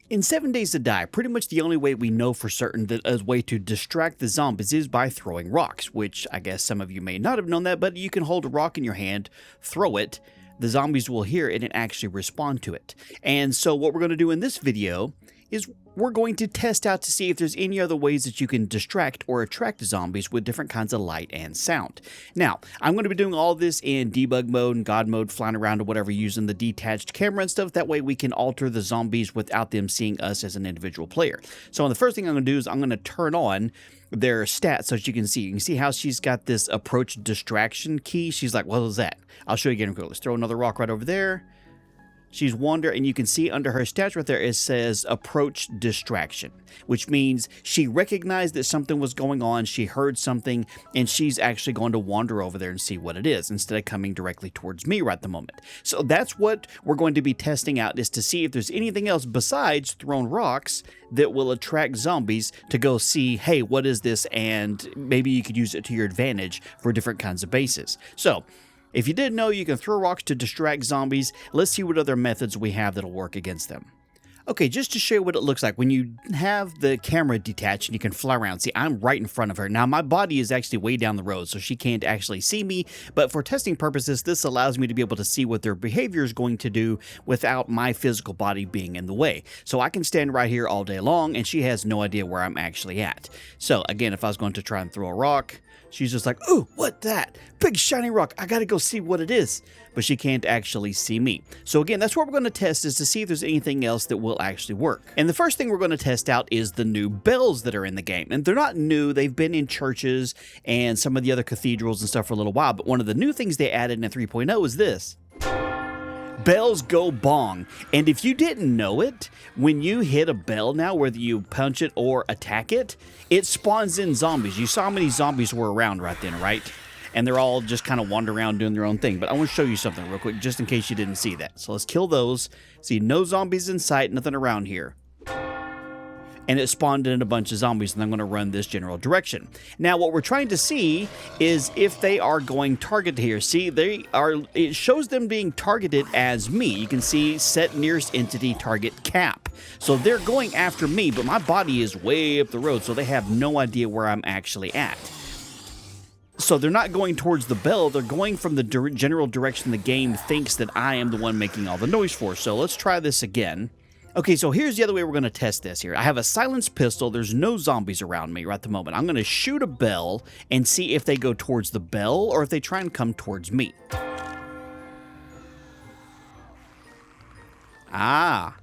In 7 Days to Die, pretty much the only way we know for certain that a way to distract the zombies is by throwing rocks, which I guess some of you may not have known that, but you can hold a rock in your hand, throw it, the zombies will hear it and actually respond to it. And so what we're going to do in this video is we're going to test out to see if there's any other ways that you can distract or attract zombies with different kinds of light and sound. Now, I'm going to be doing all this in debug mode and God mode, flying around or whatever, using the detached camera and stuff. That way we can alter the zombies without them seeing us as an individual player. So the first thing I'm going to do is I'm going to turn on their stats so that you can see. You can see how she's got this approach distraction key. She's like, what was that? I'll show you again. Let's throw another rock right over there. She's wander, and you can see under her stats right there, it says approach distraction, which means she recognized that something was going on, she heard something, and she's actually going to wander over there and see what it is, instead of coming directly towards me right at the moment. So that's what we're going to be testing out, is to see if there's anything else besides thrown rocks that will attract zombies to go see, hey, what is this? And maybe you could use it to your advantage for different kinds of bases. So, if you didn't know you can throw rocks to distract zombies, let's see what other methods we have that'll work against them. Okay, just to show you what it looks like when you have the camera detached and you can fly around. See, I'm right in front of her. Now, my body is actually way down the road, so she can't actually see me, but for testing purposes, this allows me to be able to see what their behavior is going to do without my physical body being in the way. So I can stand right here all day long, and she has no idea where I'm actually at. So again, if I was going to try and throw a rock, she's just like, ooh, what that? Big shiny rock. I gotta go see what it is. But she can't actually see me. So again, that's what we're going to test, is to see if there's anything else that will actually work. And the first thing we're going to test out is the new bells that are in the game. And they're not new. They've been in churches and some of the other cathedrals and stuff for a little while. But one of the new things they added in 3.0 is this. Bells go bong. And if you didn't know it, when you hit a bell now, whether you punch it or attack it, it spawns in zombies. You saw how many zombies were around right then, right? And they're all just kind of wandering around doing their own thing. But I want to show you something real quick, just in case you didn't see that. So let's kill those. See, no zombies in sight, nothing around here. And it spawned in a bunch of zombies, and I'm going to run this general direction. Now, what we're trying to see is if they are going target here. See, it shows them being targeted as me. You can see set nearest entity target cap. So they're going after me, but my body is way up the road, so they have no idea where I'm actually at. So they're not going towards the bell, they're going from the general direction the game thinks that I am the one making all the noise for. So let's try this again. Okay, so here's the other way we're going to test this here. I have a silenced pistol. There's no zombies around me right at the moment. I'm going to shoot a bell and see if they go towards the bell or if they try and come towards me. Ah,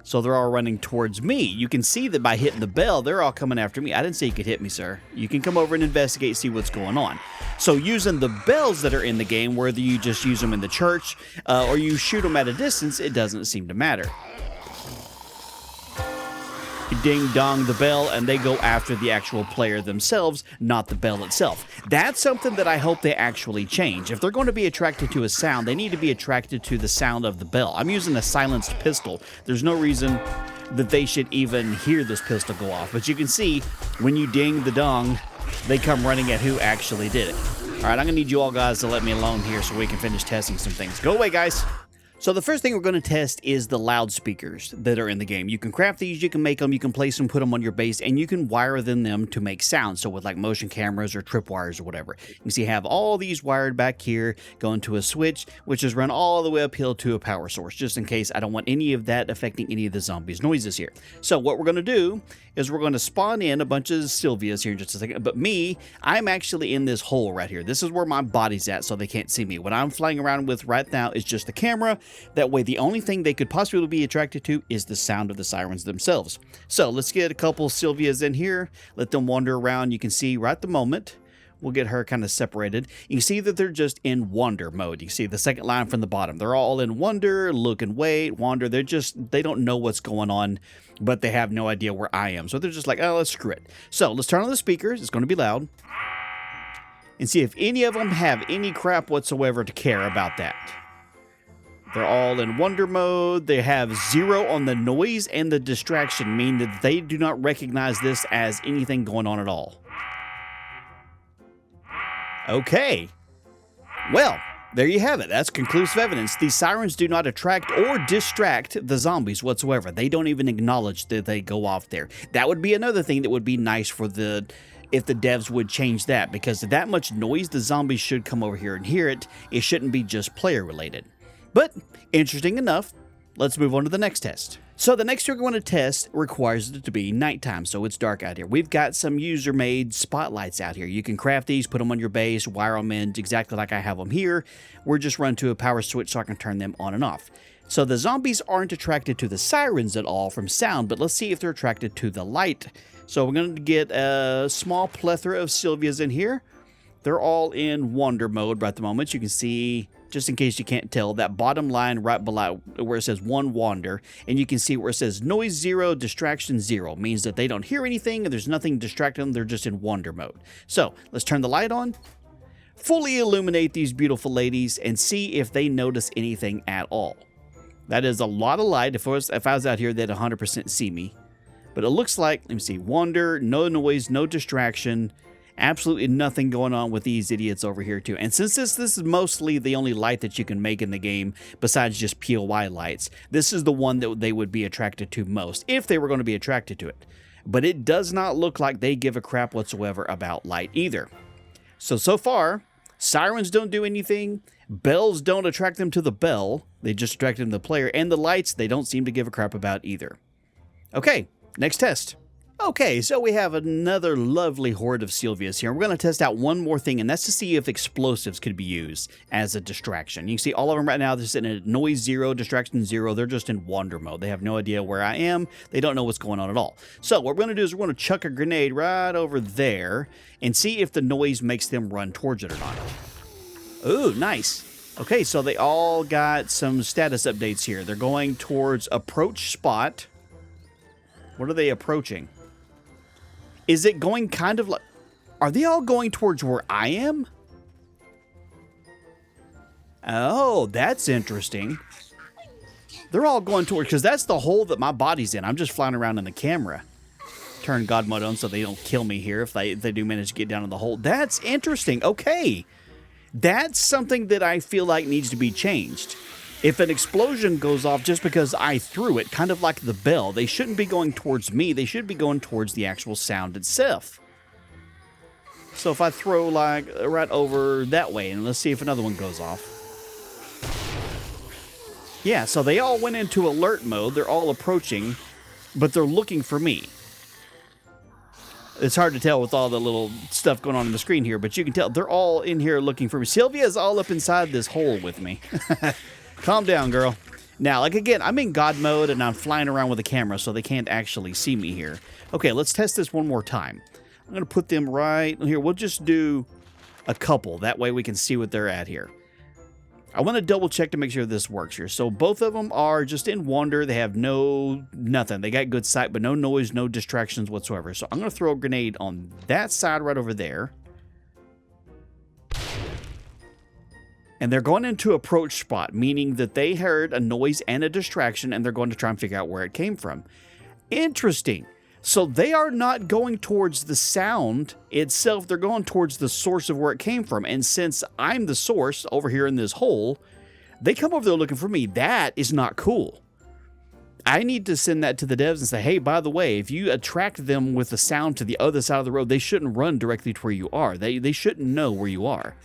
so they're all running towards me. You can see that by hitting the bell, they're all coming after me. I didn't say you could hit me, sir. You can come over and investigate, see what's going on. So using the bells that are in the game, whether you just use them in the church or you shoot them at a distance, it doesn't seem to matter. Ding dong the bell, and they go after the actual player themselves, not the bell itself. That's something that I hope they actually change. If they're going to be attracted to a sound, they need to be attracted to the sound of the bell. I'm using a silenced pistol. There's no reason that they should even hear this pistol go off. But you can see, when you ding the dong, they come running at who actually did it. All right, I'm going to need you all guys to let me alone here so we can finish testing some things. Go away, guys. So the first thing we're going to test is the loudspeakers that are in the game. You can craft these, you can make them, you can place them, put them on your base, and you can wire them to make sound. So with like motion cameras or tripwires or whatever. You can see I have all these wired back here going to a switch, which is run all the way uphill to a power source, just in case I don't want any of that affecting any of the zombies' noises here. So what we're going to do is we're going to spawn in a bunch of Sylvias here in just a second. But me, I'm actually in this hole right here. This is where my body's at, so they can't see me. What I'm flying around with right now is just the camera. That way, the only thing they could possibly be attracted to is the sound of the sirens themselves. So let's get a couple Sylvias in here. Let them wander around. You can see right at the moment. We'll get her kind of separated. You can see that they're just in wander mode. You see the second line from the bottom. They're all in wonder, look and wait, wander. They don't know what's going on, but they have no idea where I am. So they're just like, oh, let's screw it. So let's turn on the speakers. It's going to be loud. And see if any of them have any crap whatsoever to care about that. They're all in wonder mode. They have 0 on the noise and the distraction, meaning that they do not recognize this as anything going on at all. Okay. Well, There you have it. That's conclusive evidence. These sirens do not attract or distract the zombies whatsoever. They don't even acknowledge that they go off there. That would be another thing that would be nice for if the devs would change that, because that much noise, the zombies should come over here and hear it. It shouldn't be just player related. But interesting enough, let's move on to the next test. So the next trigger we're going to test requires it to be nighttime, so it's dark out here. We've got some user-made spotlights out here. You can craft these, put them on your base, wire them in exactly like I have them here. We're just run to a power switch so I can turn them on and off. So the zombies aren't attracted to the sirens at all from sound, but let's see if they're attracted to the light. So we're going to get a small plethora of Sylvias in here. They're all in wander mode right at the moment. You can see, just in case you can't tell, that bottom line right below where it says 1 wander, and you can see where it says noise 0, distraction 0, means that they don't hear anything and there's nothing distracting them, they're just in wander mode. So let's turn the light on, fully illuminate these beautiful ladies, and see if they notice anything at all. That is a lot of light. If I was out here, they'd 100% see me. But it looks like, let me see, wander, no noise, no distraction, absolutely nothing going on with these idiots over here too. And since this is mostly the only light that you can make in the game besides just POI lights, this is the one that they would be attracted to most if they were going to be attracted to it. But it does not look like they give a crap whatsoever about light either. So far, sirens don't do anything, bells don't attract them to the bell, they just attract them to the player, and the lights they don't seem to give a crap about either. Okay, next test. Okay, so we have another lovely horde of Sylvias here. We're going to test out one more thing, and that's to see if explosives could be used as a distraction. You can see all of them right now, they're sitting at noise 0, distraction 0. They're just in wander mode. They have no idea where I am. They don't know what's going on at all. So what we're going to do is we're going to chuck a grenade right over there and see if the noise makes them run towards it or not. Ooh, nice. Okay, so they all got some status updates here. They're going towards approach spot. What are they approaching? Is it going kind of like... Are they all going towards where I am? Oh, that's interesting. They're all going towards... Because that's the hole that my body's in. I'm just flying around in the camera. Turn God mode on so they don't kill me here if they do manage to get down in the hole. That's interesting. Okay. That's something that I feel like needs to be changed. If an explosion goes off just because I threw it, kind of like the bell, they shouldn't be going towards me. They should be going towards the actual sound itself. So if I throw like right over that way, and let's see if another one goes off. Yeah, so they all went into alert mode. They're all approaching, but they're looking for me. It's hard to tell with all the little stuff going on the screen here, but you can tell they're all in here looking for me. Sylvia's all up inside this hole with me. Calm down, girl. Now, like again, I'm in God mode and I'm flying around with a camera, so they can't actually see me here. Okay, let's test this one more time. I'm going to put them right here. We'll just do a couple. That way we can see what they're at here. I want to double check to make sure this works here. So both of them are just in wander. They have nothing. They got good sight, but no noise, no distractions whatsoever. So I'm going to throw a grenade on that side right over there. And they're going into approach spot, meaning that they heard a noise and a distraction, and they're going to try and figure out where it came from. Interesting. So they are not going towards the sound itself. They're going towards the source of where it came from. And since I'm the source over here in this hole, they come over there looking for me. That is not cool. I need to send that to the devs and say, hey, by the way, if you attract them with the sound to the other side of the road, they shouldn't run directly to where you are. They shouldn't know where you are.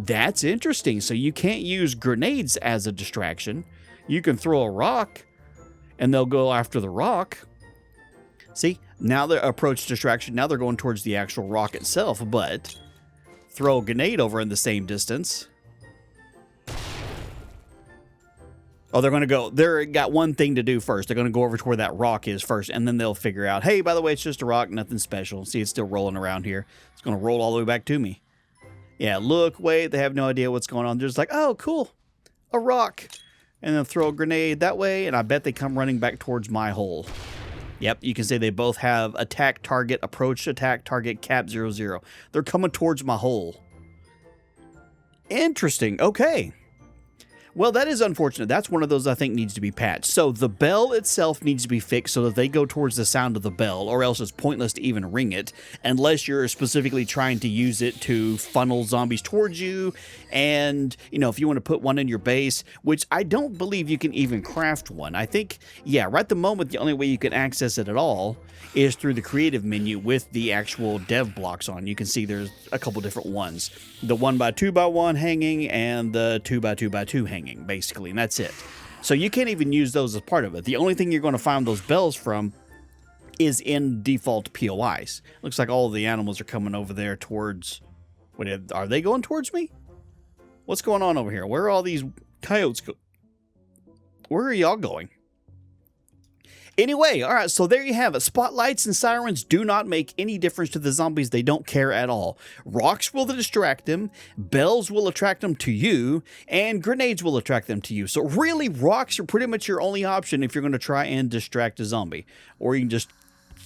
That's interesting. So you can't use grenades as a distraction. You can throw a rock and they'll go after the rock. See, now they're approach distraction. Now they're going towards the actual rock itself, but throw a grenade over in the same distance. Oh, they're going to go, they've got one thing to do first. They're going to go over to where that rock is first, and then they'll figure out, hey, by the way, it's just a rock, nothing special. See, it's still rolling around here. It's going to roll all the way back to me. Yeah, look, wait, they have no idea what's going on. They're just like, oh, cool, a rock. And then throw a grenade that way, and I bet they come running back towards my hole. Yep, you can say they both have attack target, approach attack target, cap 00. They're coming towards my hole. Interesting, okay. Well, that is unfortunate. That's one of those I think needs to be patched. So the bell itself needs to be fixed so that they go towards the sound of the bell, or else it's pointless to even ring it, unless you're specifically trying to use it to funnel zombies towards you. And, you know, if you want to put one in your base, which I don't believe you can even craft one. I think, yeah, right at the moment, the only way you can access it at all is through the creative menu with the actual dev blocks on. You can see there's a couple different ones. The 1x2x1 hanging and the 2x2x2 hanging, basically, and that's it. So you can't even use those as part of it. The only thing you're going to find those bells from is in default POIs. Looks like all the animals are coming over there towards... Wait, are they going towards me? What's going on over here? Where are all these coyotes go? Where are y'all going? Anyway, all right, so there you have it. Spotlights and sirens do not make any difference to the zombies. They don't care at all. Rocks will distract them, bells will attract them to you, and grenades will attract them to you. So really, rocks are pretty much your only option if you're going to try and distract a zombie. Or you can just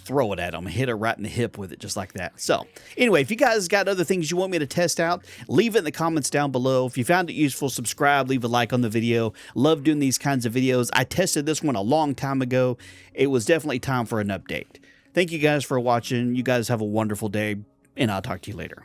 throw it at them, hit it right in the hip with it, just like that. So anyway, if you guys got other things you want me to test out, leave it in the comments down below. If you found it useful, subscribe, leave a like on the video. Love doing these kinds of videos. I tested this one a long time ago. It was definitely time for an update. Thank you guys for watching. You guys have a wonderful day, and I'll talk to you later.